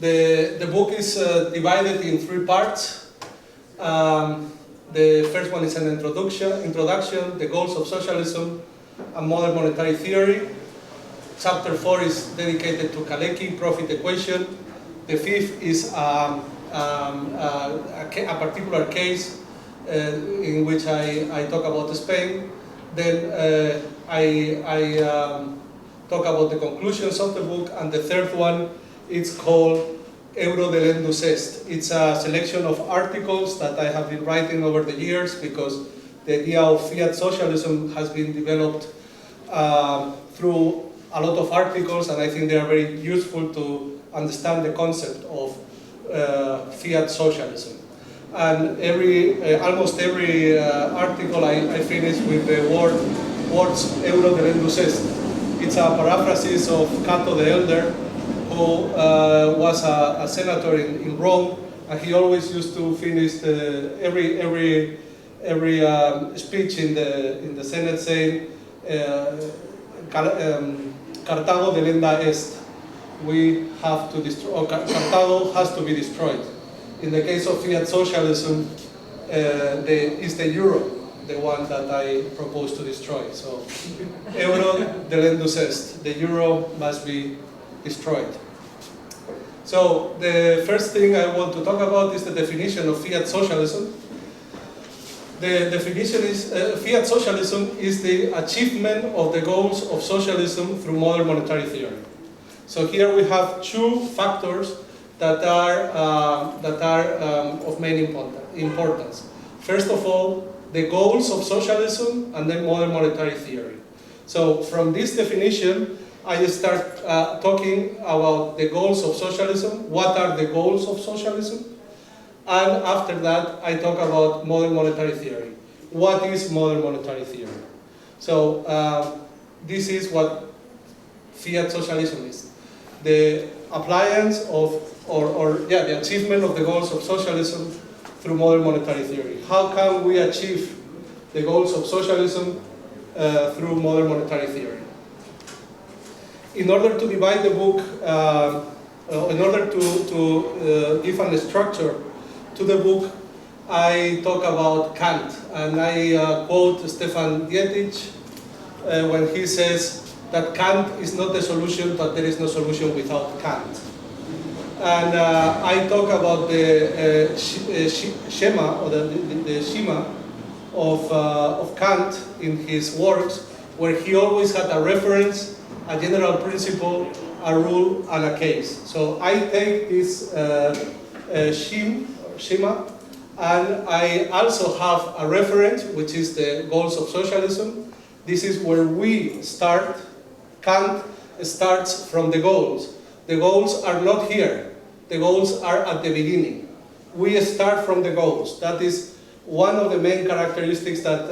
The book is divided in 3 parts. The first one is an introduction, the goals of socialism and modern monetary theory. Chapter 4 is dedicated to Kalecki, profit equation. The 5th is a particular case in which I talk about Spain. Then I talk about the conclusions of the book, and the 3rd one is called Euro delendus est. It's a selection of articles that I have been writing over the years, because the idea of fiat socialism has been developed through a lot of articles, and I think they are very useful to understand the concept of fiat socialism. And almost every article I finish with the words Euro delendus est. It's a paraphrasis of Cato the Elder, who was a senator in Rome, and he always used to finish every speech in the Senate saying, Cartago delenda est. We have to destroy, or Cartago has to be destroyed. In the case of fiat socialism, it's the euro, the one that I propose to destroy. So, Euro delendus est. The euro must be destroyed. So, the first thing I want to talk about is the definition of fiat socialism. The definition is, fiat socialism is the achievement of the goals of socialism through modern monetary theory. So here we have 2 factors that are of main importance. First of all, the goals of socialism, and then modern monetary theory. So from this definition, I start talking about the goals of socialism. What are the goals of socialism? And after that, I talk about modern monetary theory. What is modern monetary theory? So this is what fiat socialism is. The appliance of, the achievement of the goals of socialism through modern monetary theory. How can we achieve the goals of socialism through modern monetary theory? In order to divide the book, in order to give a structure to the book, I talk about Kant, and I quote Stefan Dietrich when he says that Kant is not the solution, but there is no solution without Kant. And I talk about the schema, or the schema of Kant in his works, where he always had a reference, a general principle, a rule, and a case. So I take this schema, and I also have a reference, which is the goals of socialism. This is where we start. Kant starts from the goals. The goals are not here. The goals are at the beginning. We start from the goals. That is one of the main characteristics that,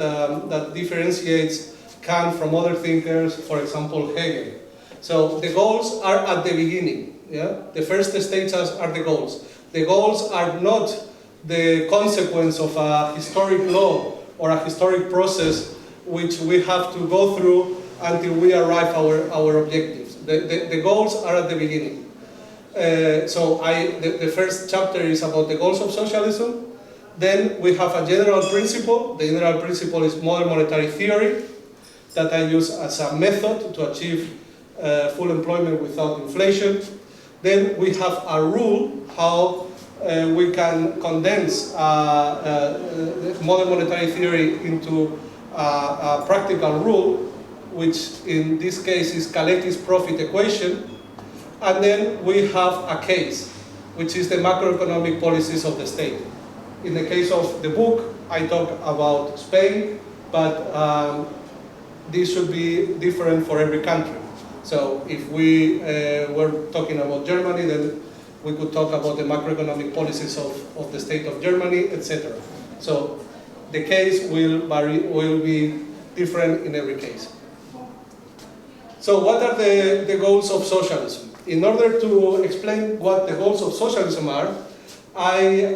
that differentiates Kant from other thinkers, for example, Hegel. So the goals are at the beginning. Yeah? The first stage are the goals. The goals are not the consequence of a historic law or a historic process which we have to go through until we arrive our objectives. The goals are at the beginning. So the first chapter is about the goals of socialism. Then we have a general principle. The general principle is modern monetary theory that I use as a method to achieve full employment without inflation. Then we have a rule how we can condense modern monetary theory into a practical rule, which in this case is Kalecki's profit equation. And then we have a case, which is the macroeconomic policies of the state. In the case of the book, I talk about Spain, but this should be different for every country. So if we were talking about Germany, then we could talk about the macroeconomic policies of the state of Germany, etc. So the case will be different in every case. So what are the goals of socialism? In order to explain what the goals of socialism are, I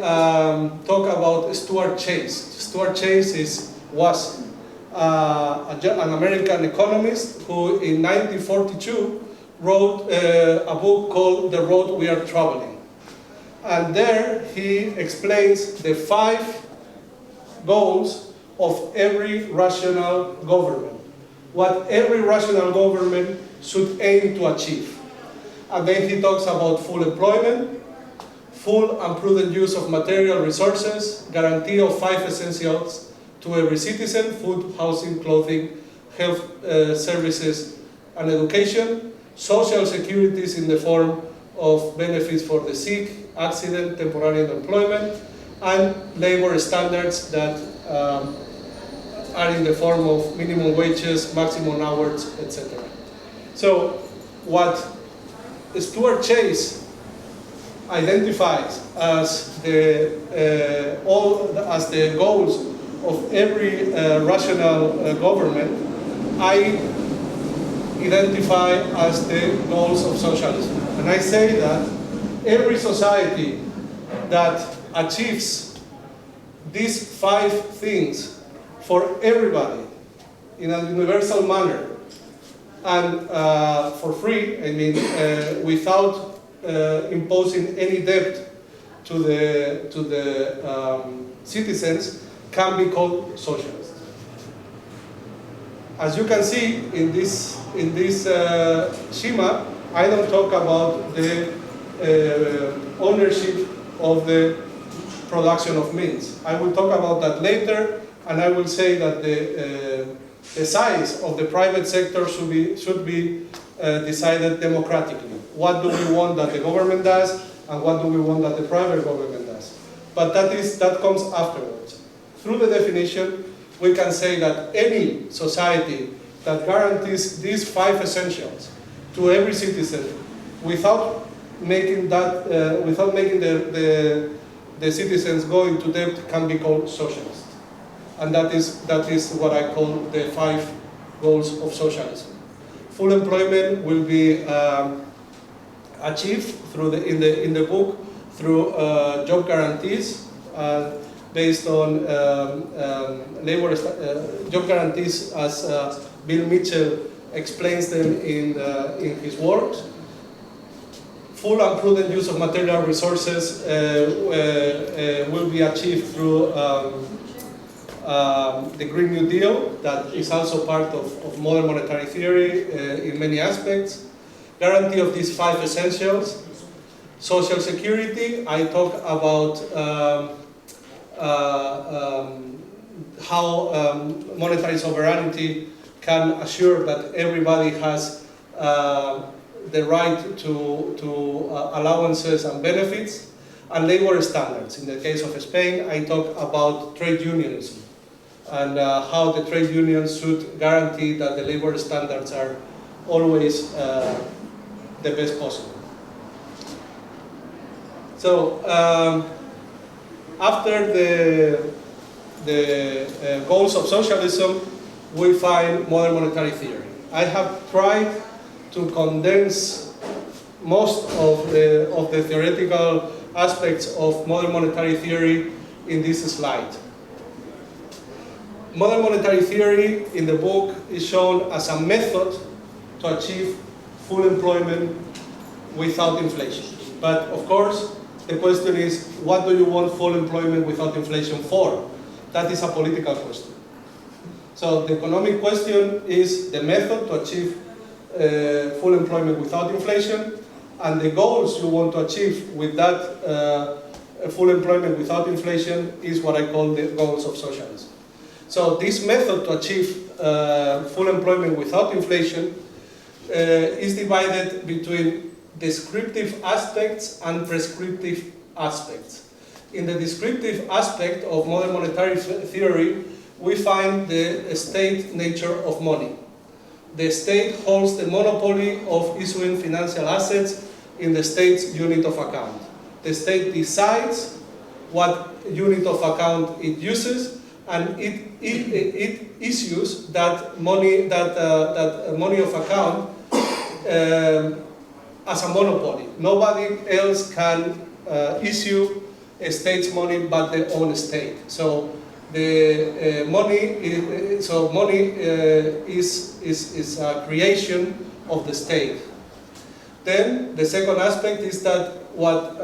talk about Stuart Chase. Stuart Chase was an American economist who in 1942 wrote a book called The Road We Are Traveling. And there he explains the 5 goals of every rational government, what every rational government should aim to achieve. And then he talks about full employment, full and prudent use of material resources, guarantee of 5 essentials to every citizen: food, housing, clothing, health services, and education, social securities in the form of benefits for the sick, accident, temporary unemployment, and labor standards that are in the form of minimum wages, maximum hours, etc. So what Stuart Chase identifies as the goals of every rational government, I identify as the goals of socialism. And I say that every society that achieves these 5 things for everybody in a universal manner and for free, I mean, without imposing any debt to the citizens, can be called socialist. As you can see in this schema, I don't talk about the ownership of the production of means. I will talk about that later, and I will say that the size of the private sector should be decided democratically. What do we want that the government does, and what do we want that the private government does? But that comes afterwards. Through the definition, we can say that any society that guarantees these 5 essentials to every citizen without making the citizens go into debt can be called socialist. And that is what I call the 5 goals of socialism. Full employment will be achieved through in the book through job guarantees based on labor job guarantees, as Bill Mitchell explains them in his works. Full and prudent use of material resources will be achieved through the Green New Deal, that is also part of modern monetary theory in many aspects. Guarantee of these 5 essentials. Social security, I talk about how monetary sovereignty can assure that everybody has the right to allowances and benefits. And labor standards. In the case of Spain, I talk about trade unionism and how the trade unions should guarantee that the labor standards are always the best possible. So after the goals of socialism, we find modern monetary theory. I have tried to condense most of the theoretical aspects of modern monetary theory in this slide. Modern monetary theory in the book is shown as a method to achieve full employment without inflation. But of course, the question is, what do you want full employment without inflation for? That is a political question. So the economic question is the method to achieve full employment without inflation, and the goals you want to achieve with that full employment without inflation is what I call the goals of socialism. So this method to achieve full employment without inflation is divided between descriptive aspects and prescriptive aspects. In the descriptive aspect of modern monetary theory, we find the state nature of money. The state holds the monopoly of issuing financial assets in the state's unit of account. The state decides what unit of account it uses, and it issues that money of account as a monopoly. Nobody else can issue a state's money but their own state. So the money is a creation of the state. Then the second aspect is that what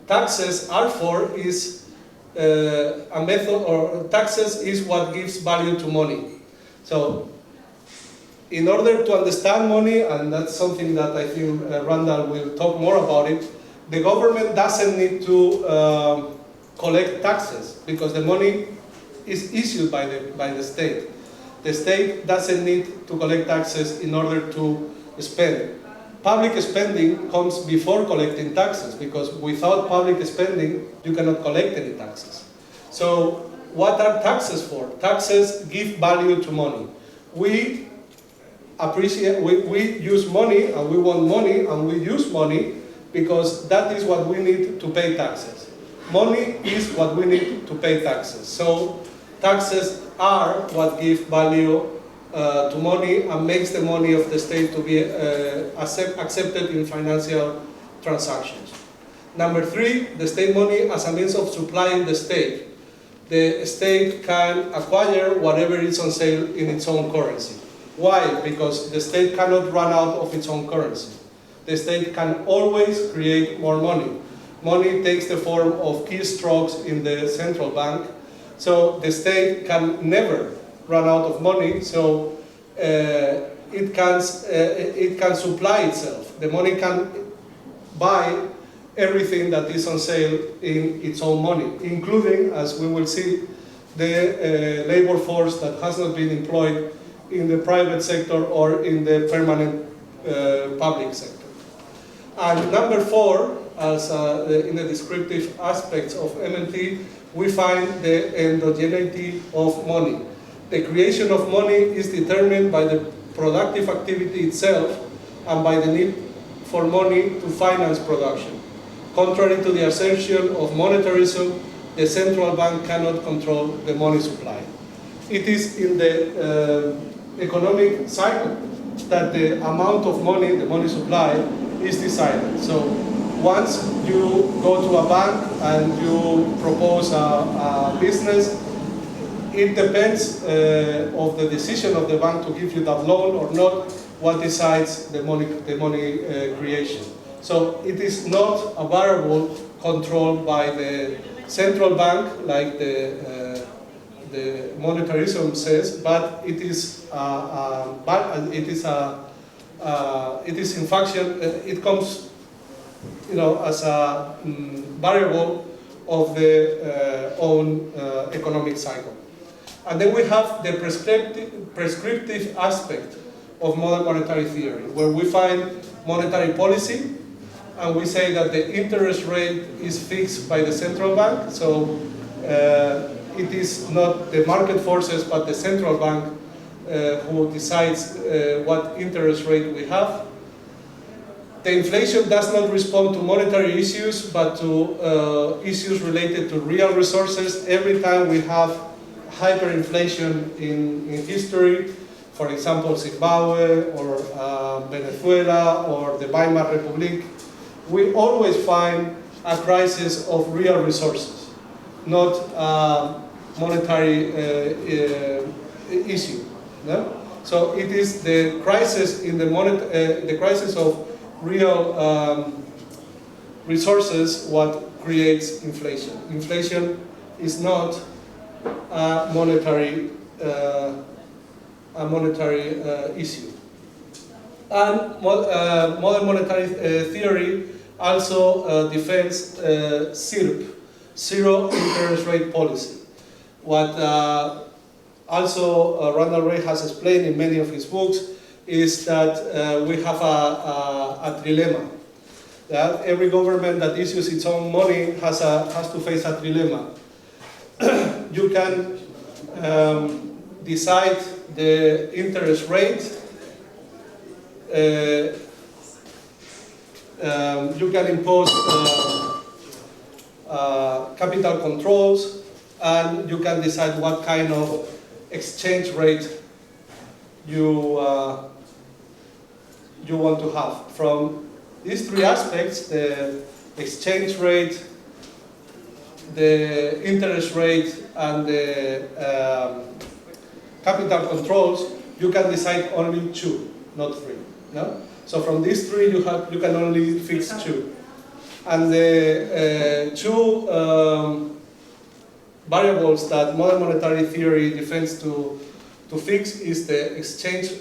taxes are for is a method, or taxes is what gives value to money. So in order to understand money, and that's something that I think Randall will talk more about it, the government doesn't need to collect taxes because the money is issued by the state. The state doesn't need to collect taxes in order to spend. Public spending comes before collecting taxes, because without public spending, you cannot collect any taxes. So what are taxes for? Taxes give value to money. We use money, and we want money, and we use money because that is what we need to pay taxes. Money is what we need to pay taxes. So taxes are what give value to money and makes the money of the state to be accepted in financial transactions. Number three, the state money as a means of supplying the state. The state can acquire whatever is on sale in its own currency. Why? Because the state cannot run out of its own currency. The state can always create more money. Money takes the form of keystrokes in the central bank, so the state can never run out of money, so it can supply itself. The money can buy everything that is on sale in its own money, including, as we will see, the labor force that has not been employed in the private sector or in the permanent public sector. And number four, as in the descriptive aspects of MMT, we find the endogeneity of money. The creation of money is determined by the productive activity itself and by the need for money to finance production. Contrary to the assertion of monetarism, the central bank cannot control the money supply. It is in the economic cycle that the amount of money, the money supply, is decided. So once you go to a bank and you propose a business, it depends of the decision of the bank to give you that loan or not, what decides the money creation. So it is not a variable controlled by the central bank, like the monetarism says, but it is in function. It comes, as a variable of the own economic cycle. And then we have the prescriptive aspect of modern monetary theory, where we find monetary policy, and we say that the interest rate is fixed by the central bank, so it is not the market forces, but the central bank who decides what interest rate we have. The inflation does not respond to monetary issues, but to issues related to real resources. Every time we have hyperinflation in history, for example, Zimbabwe or Venezuela or the Weimar Republic, we always find a crisis of real resources, not a monetary issue. No? So it is the crisis in the crisis of real resources what creates inflation. Inflation is not a monetary issue. And modern monetary theory also defends ZIRP, zero interest rate policy. What also Randall Wray has explained in many of his books is that we have a trilemma. That every government that issues its own money has to face a trilemma. You can decide the interest rate. You can impose capital controls, and you can decide what kind of exchange rate you want to have. From these three aspects, the exchange rate, the interest rate, and the capital controls, you can decide only two, not three. No? So from these three, you can only fix two. And the two variables that modern monetary theory defends to fix is the exchange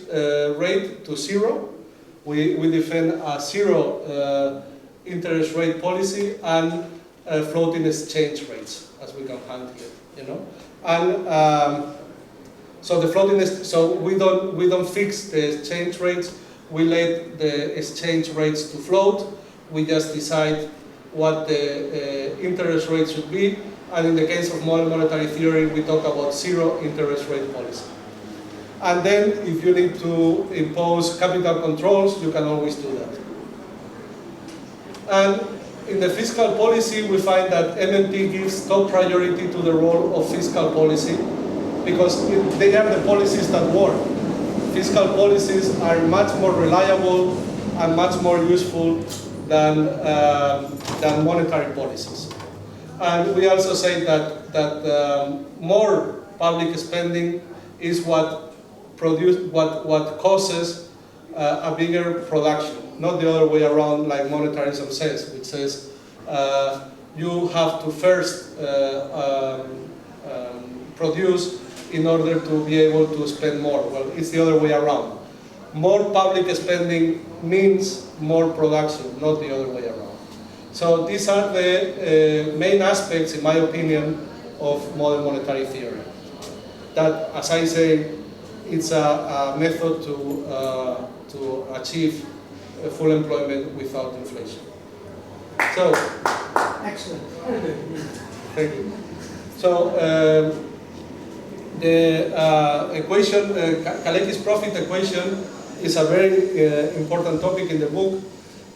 rate to zero. We defend a zero interest rate policy and floating exchange rates, as we can find here, you know. And so the floating, so we don't fix the exchange rates. We let the exchange rates to float. We just decide what the interest rate should be. And in the case of modern monetary theory, we talk about zero interest rate policy. And then, if you need to impose capital controls, you can always do that. And in the fiscal policy, we find that MMT gives top priority to the role of fiscal policy because they are the policies that work. Fiscal policies are much more reliable and much more useful than monetary policies. And we also say that more public spending is what causes a bigger production, not the other way around like monetarism says, which says you have to first produce in order to be able to spend more. Well, it's the other way around. More public spending means more production, not the other way around. So these are the main aspects, in my opinion, of modern monetary theory. That, as I say, it's a method to achieve full employment without inflation. So, excellent. Thank you. So the equation, Kalecki's profit equation, is a very important topic in the book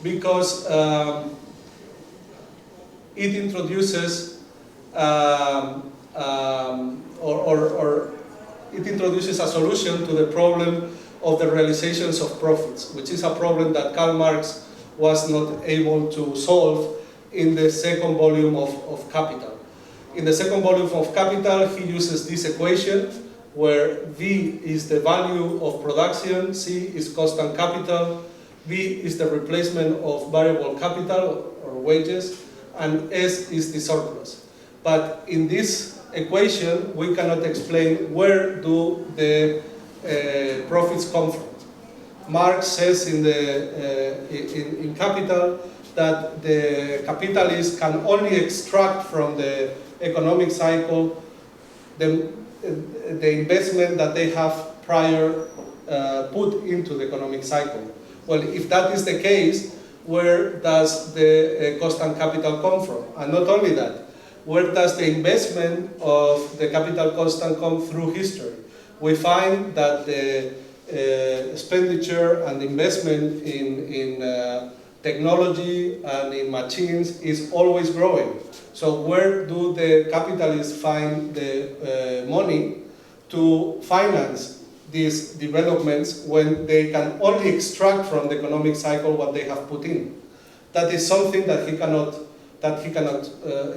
because it introduces it introduces a solution to the problem of the realizations of profits, which is a problem that Karl Marx was not able to solve in the second volume of Capital. In the second volume of Capital, he uses this equation where V is the value of production, C is constant capital, V is the replacement of variable capital or wages, and S is the surplus. But in this equation, we cannot explain where do the profits come from. Marx says in Capital that the capitalists can only extract from the economic cycle the investment that they have prior put into the economic cycle. Well, if that is the case, where does the constant capital come from? And not only that, where does the investment of the capital constant come through history? We find that the expenditure and investment in technology and in machines is always growing. So where do the capitalists find the money to finance these developments when they can only extract from the economic cycle what they have put in? That is something that he cannot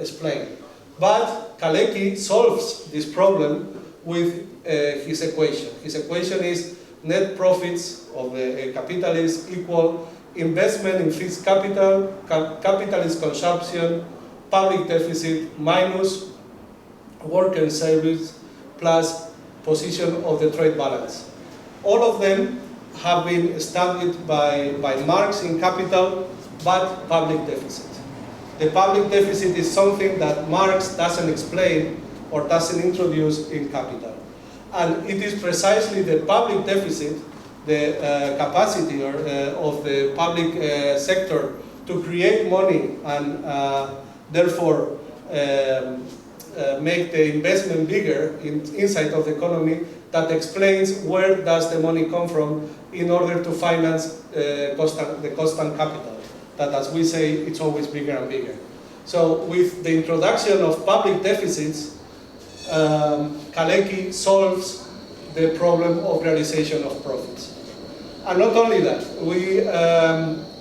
explain. But Kalecki solves this problem with his equation. His equation is net profits of the capitalists equal investment in fixed capital, capitalist consumption, public deficit minus work and service plus position of the trade balance. All of them have been established by Marx in Capital, but public deficit. The public deficit is something that Marx doesn't explain or doesn't introduce in Capital. And it is precisely the public deficit, the capacity of the public sector to create money and therefore make the investment bigger inside of the economy that explains where does the money come from in order to finance the constant capital. That, as we say, it's always bigger and bigger. So with the introduction of public deficits, Kalecki solves the problem of realization of profits. And not only that, we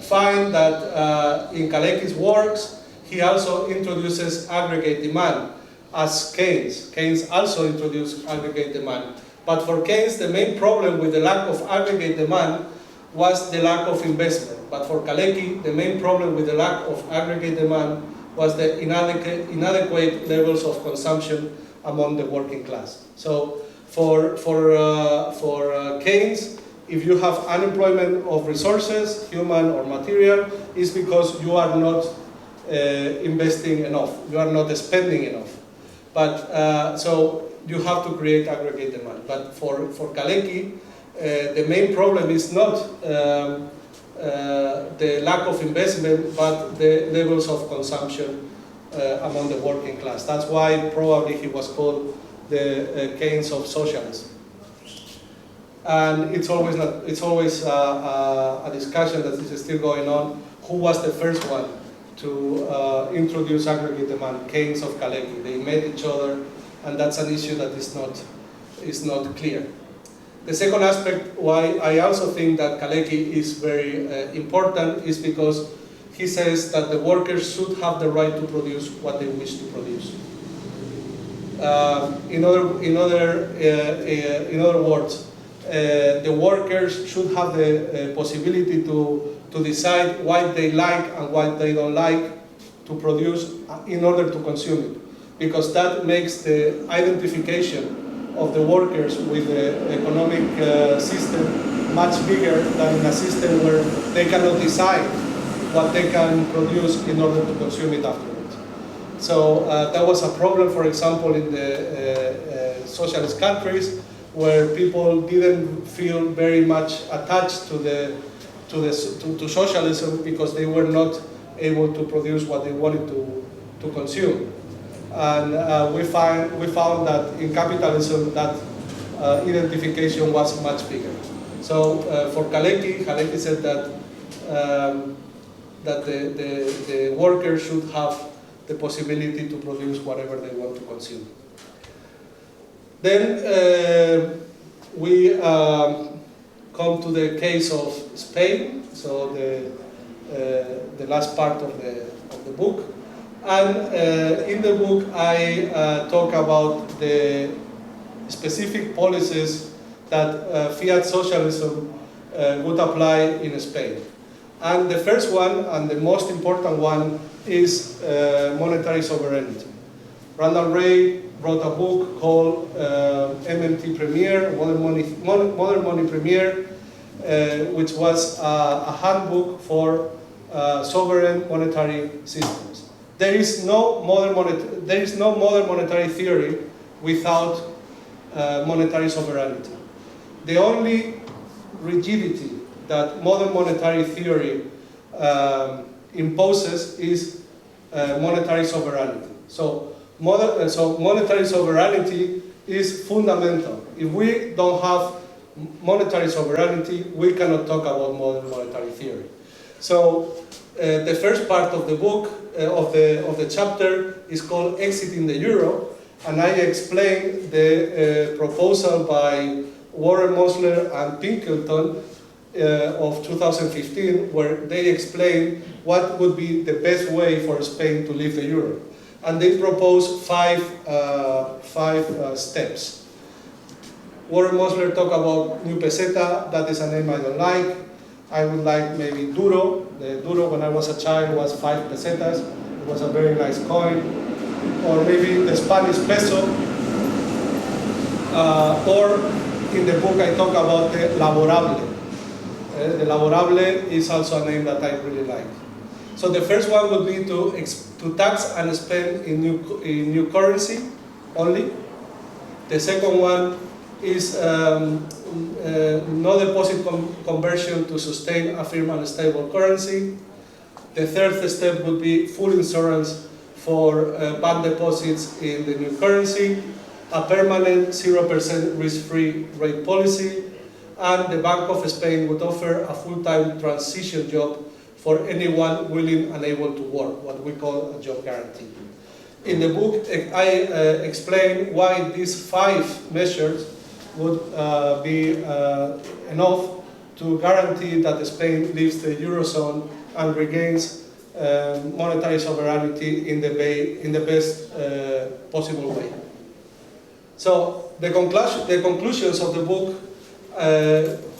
find that in Kalecki's works, he also introduces aggregate demand, as Keynes. Keynes also introduced aggregate demand. But for Keynes, the main problem with the lack of aggregate demand was the lack of investment. But for Kalecki, the main problem with the lack of aggregate demand was the inadequate levels of consumption among the working class. So for Keynes, if you have unemployment of resources, human or material, it's because you are not investing enough, you are not spending enough. But so you have to create aggregate demand. But for Kalecki, the main problem is not the lack of investment, but the levels of consumption among the working class. That's why probably he was called the Keynes of socialism. And it's always a discussion that is still going on. Who was the first one to introduce aggregate demand? Keynes of Kalecki. They met each other, and that's an issue that is not clear. The second aspect why I also think that Kalecki is very important is because he says that the workers should have the right to produce what they wish to produce. In other words, the workers should have the possibility to decide what they like and what they don't like to produce in order to consume it, because that makes the identification of the workers with the economic system much bigger than in a system where they cannot decide what they can produce in order to consume it afterwards. So that was a problem, for example, in the socialist countries, where people didn't feel very much attached to socialism because they were not able to produce what they wanted to consume. And we found that in capitalism that identification was much bigger. So for Kalecki said that the workers should have the possibility to produce whatever they want to consume. Then we come to the case of Spain, so the last part of the book. And in the book, I talk about the specific policies that Fiat Socialism would apply in Spain. And the first one, and the most important one, is monetary sovereignty. Randall Wray wrote a book called MMT Premier, Modern Money Premier, which was a handbook for sovereign monetary systems. There is no modern monetary theory without monetary sovereignty. The only rigidity that modern monetary theory imposes is monetary sovereignty. So monetary sovereignty is fundamental. If we don't have monetary sovereignty, we cannot talk about modern monetary theory. So the first part of the book, of the chapter, is called Exiting the Euro, and I explain the proposal by Warren Mosler and Pinkerton of 2015, where they explain what would be the best way for Spain to leave the euro. And they propose five steps. Warren Mosler talked about new peseta. That is a name I don't like. I would like maybe duro. The duro, when I was a child, was 5 pesetas. It was a very nice coin. Or maybe the Spanish peso. Or in the book I talk about the laborable. The laborable is also a name that I really like. So the first one would be to tax and spend in new currency only. The second one is no deposit conversion to sustain a firm and stable currency. The third step would be full insurance for bank deposits in the new currency, a permanent 0% risk-free rate policy, and the Bank of Spain would offer a full-time transition job for anyone willing and able to work, what we call a job guarantee. In the book, I explain why these 5 measures would be enough to guarantee that Spain leaves the Eurozone and regains monetary sovereignty in the best possible way. So the conclusions of the book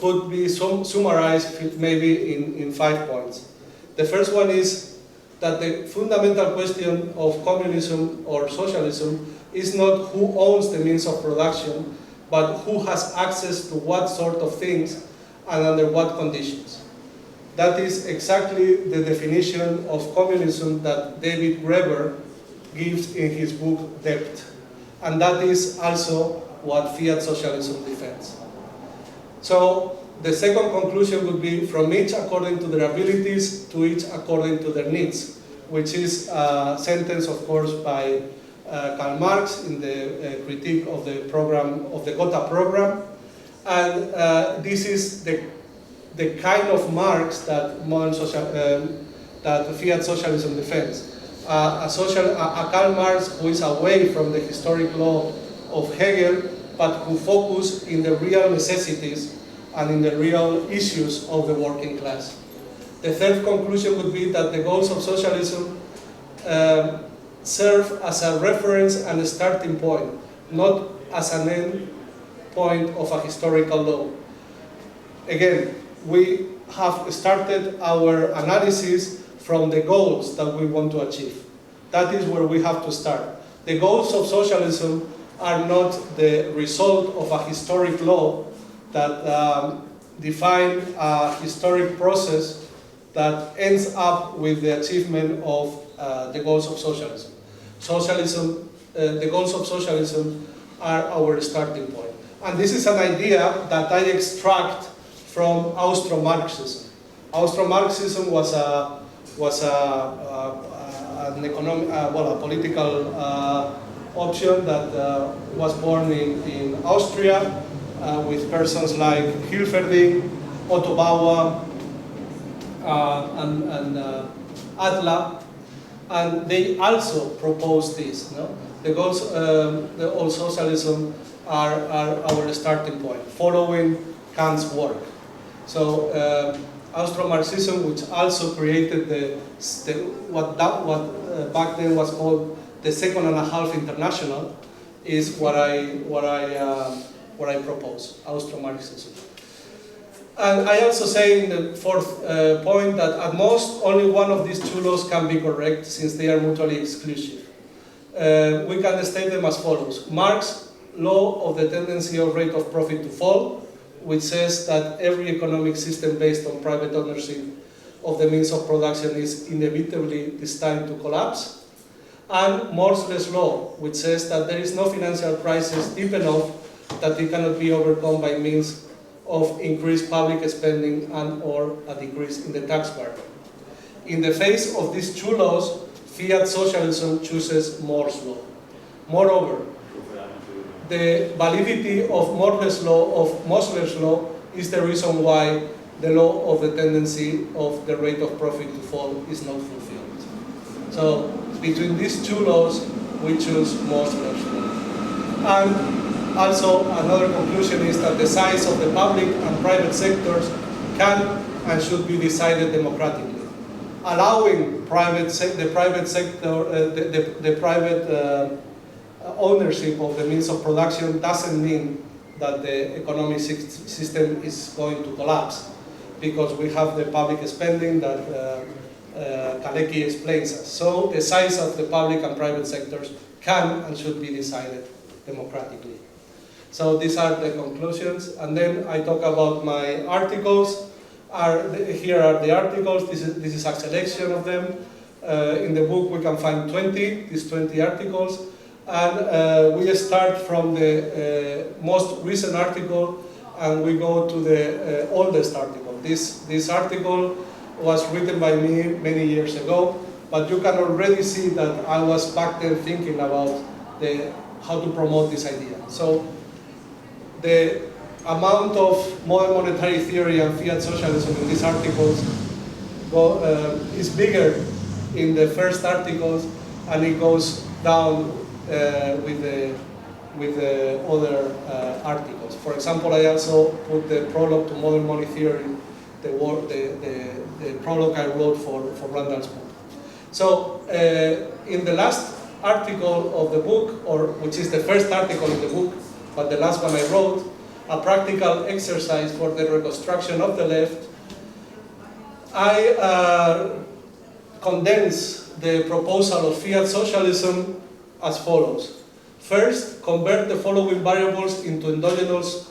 could be summarized maybe in 5 points. The first one is that the fundamental question of communism or socialism is not who owns the means of production, but who has access to what sort of things and under what conditions. That is exactly the definition of communism that David Graeber gives in his book Debt. And that is also what Fiat Socialism defends. So the second conclusion would be from each according to their abilities to each according to their needs, which is a sentence, of course, by Karl Marx in the critique of the program, of the Gotha program. And this is the kind of Marx that that Fiat Socialism defends. A Karl Marx who is away from the historic law of Hegel, but who focus in the real necessities and in the real issues of the working class. The third conclusion would be that the goals of socialism serve as a reference and a starting point, not as an end point of a historical law. Again, we have started our analysis from the goals that we want to achieve. That is where we have to start. The goals of socialism are not the result of a historic law that define a historic process that ends up with the achievement of the goals of socialism. The goals of socialism are our starting point. And this is an idea that I extract from Austro-Marxism. Austro-Marxism was a political option that was born in Austria with persons like Hilferding, Otto Bauer, and Adler, and they also proposed this. No? The goals of socialism are our starting point, following Kant's work. So Austro-Marxism, which also created what back then was called the Second and a Half International, is what I propose, Austro-Marxism. And I also say in the fourth point that at most only one of these two laws can be correct, since they are mutually exclusive. We can state them as follows. Marx's law of the tendency of rate of profit to fall, which says that every economic system based on private ownership of the means of production is inevitably destined to collapse. And Morsley's law, which says that there is no financial crisis deep enough that it cannot be overcome by means of increased public spending and or a decrease in the tax burden. In the face of these two laws, Fiat Socialism chooses Moore's law. Moreover, the validity of Morsley's law is the reason why the law of the tendency of the rate of profit to fall is not fulfilled. So between these two laws, we choose Morsley's law. And also another conclusion is that the size of the public and private sectors can and should be decided democratically. Allowing the private ownership of the means of production doesn't mean that the economic system is going to collapse, because we have the public spending that Kalecki explains us. So the size of the public and private sectors can and should be decided democratically. So these are the conclusions, and then I talk about my articles. Here are the articles. This is a selection of them. In the book we can find 20 articles. And we start from the most recent article and we go to the oldest article. This article was written by me many years ago, but you can already see that I was back then thinking about how to promote this idea. So the amount of modern monetary theory and fiat socialism in these articles is bigger in the first articles, and it goes down with the other articles. For example, I also put the prologue to modern money theory, the prologue I wrote for Randall's book. So in the last article of the book, which is the first article in the book, but the last one I wrote, a practical exercise for the reconstruction of the left, I condense the proposal of Fiat Socialism as follows. First, convert the following variables into endogenous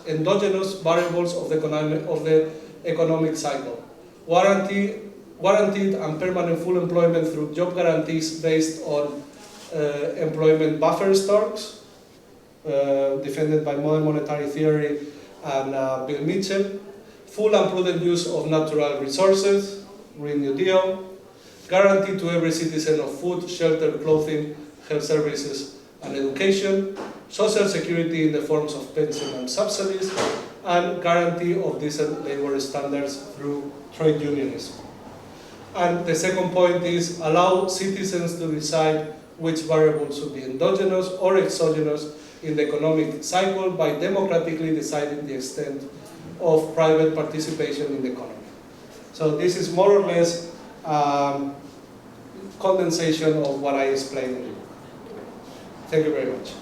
variables of the economic cycle. Guaranteed and permanent full employment through job guarantees based on employment buffer stocks, defended by modern monetary theory and Bill Mitchell. Full and prudent use of natural resources, Green New Deal. Guarantee to every citizen of food, shelter, clothing, health services, and education. Social security in the forms of pension and subsidies. And guarantee of decent labor standards through trade unionism. And the second point is allow citizens to decide which variables should be endogenous or exogenous in the economic cycle by democratically deciding the extent of private participation in the economy. So this is more or less condensation of what I explained in the book. Thank you very much.